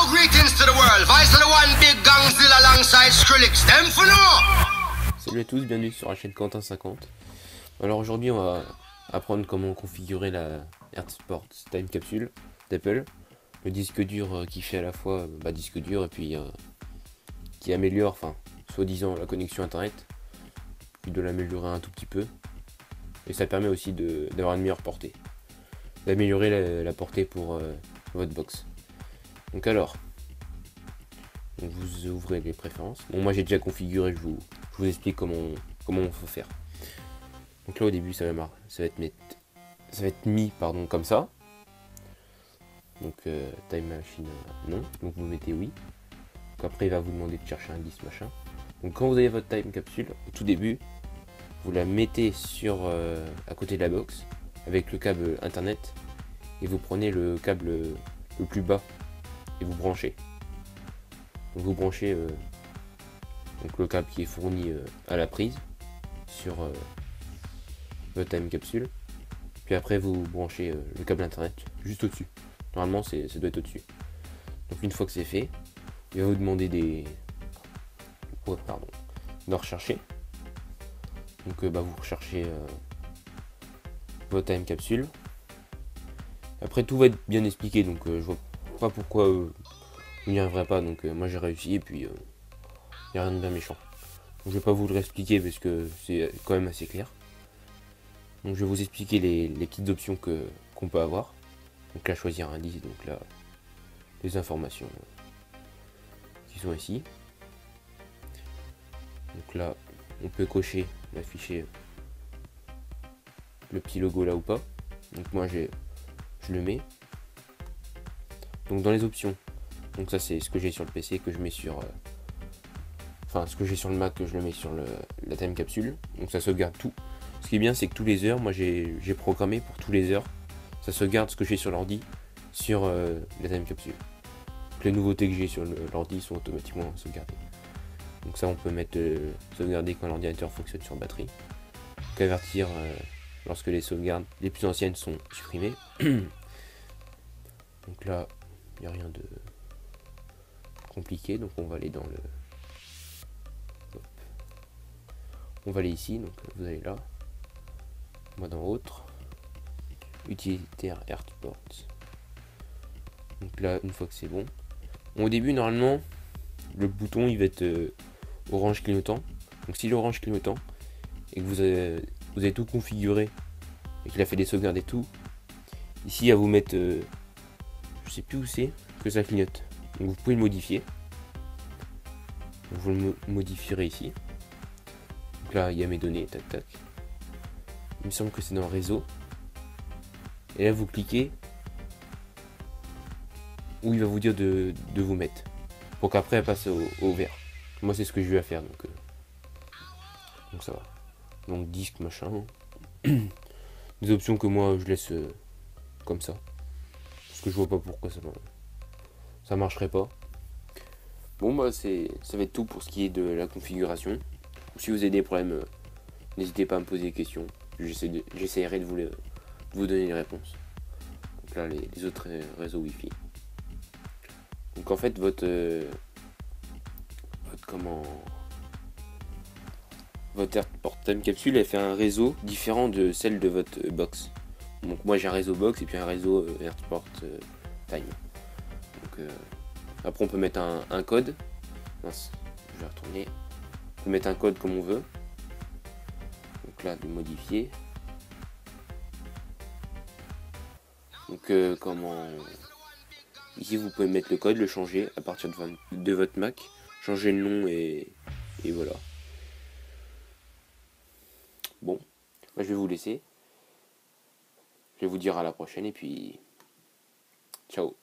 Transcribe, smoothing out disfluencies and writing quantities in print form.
greetings to the world. Vice of the one big gangzilla alongside Skrillex. Them for no. Salut à tous, bienvenue sur la chaîne Quentin50. Alors aujourd'hui on va apprendre comment configurer la AirSport Time Capsule d'Apple. Le disque dur qui fait à la fois disque dur et puis qui améliore, enfin soi-disant, la connexion internet. Puis de l'améliorer un tout petit peu. Et ça permet aussi d'avoir une meilleure portée. D'améliorer la portée pour votre box. Donc alors, vous ouvrez les préférences. Bon, moi j'ai déjà configuré, je vous explique comment on faut faire. Donc là au début ça va être mis comme ça. Donc time machine non, donc vous mettez oui. Donc après il va vous demander de chercher un disque machin. Donc quand vous avez votre time capsule, au tout début, vous la mettez sur à côté de la box avec le câble internet et vous prenez le câble le plus bas et vous branchez. Donc vous branchez donc le câble qui est fourni à la prise sur votre time capsule. Puis après vous branchez le câble internet juste au-dessus. Normalement ça doit être au-dessus. Donc une fois que c'est fait, il va vous demander de rechercher. Donc vous recherchez votre time capsule. Après tout va être bien expliqué, donc je vois pas pourquoi vous n'y arriverez pas. Donc moi j'ai réussi et puis il n'y a rien de bien méchant. Donc, je vais pas vous le réexpliquer parce que c'est quand même assez clair. Donc je vais vous expliquer les petites options qu'on peut avoir. Donc là choisir un disque, donc là les informations qui sont ici. Donc là on peut cocher, afficher le petit logo là ou pas. Donc moi je le mets. Donc dans les options, donc ça c'est ce que j'ai sur le PC que je mets sur ce que j'ai sur le Mac que je le mets sur la time capsule. Donc ça sauvegarde tout. Ce qui est bien c'est que tous les heures, moi j'ai programmé pour tous les heures, ça sauvegarde ce que j'ai sur l'ordi sur la time capsule. Donc, les nouveautés que j'ai sur l'ordi sont automatiquement sauvegardées. Donc ça on peut mettre sauvegarder quand l'ordinateur fonctionne sur batterie. Donc avertir lorsque les sauvegardes les plus anciennes sont supprimées. Donc là il n'y a rien de compliqué, donc on va aller dans le... On va aller ici, donc vous allez là. On va dans autre. Utilitaire AirSport. Donc là une fois que c'est bon. Au début normalement le bouton il va être orange clignotant. Donc si l'orange clignotant et que vous avez tout configuré et qu'il a fait des sauvegardes et tout, ici à vous mettre je sais plus où c'est que ça clignote. Donc vous pouvez le modifier. Donc vous le modifierez ici. Donc là il y a mes données, tac tac. Il me semble que c'est dans le réseau. Et là vous cliquez où il va vous dire de vous mettre. Pour qu'après elle passe au vert. Moi c'est ce que je vais faire, donc ça va. Donc disque machin. Des options que moi je laisse comme ça. Parce que je vois pas pourquoi ça marcherait pas. Bon ça va être tout pour ce qui est de la configuration. Si vous avez des problèmes, n'hésitez pas à me poser des questions. J'essaierai de vous donner les réponses. Donc là les autres réseaux Wi-Fi. Donc en fait votre AirSport Time Capsule elle fait un réseau différent de celle de votre box. Donc moi j'ai un réseau box et puis un réseau AirSport Time. Donc après on peut mettre un code. Mince, je vais retourner. On peut mettre un code comme on veut. Donc là de modifier. Donc ici vous pouvez mettre le code, le changer à partir de votre Mac, changer le nom et voilà. Bon, moi je vais vous laisser. Je vais vous dire à la prochaine et puis ciao.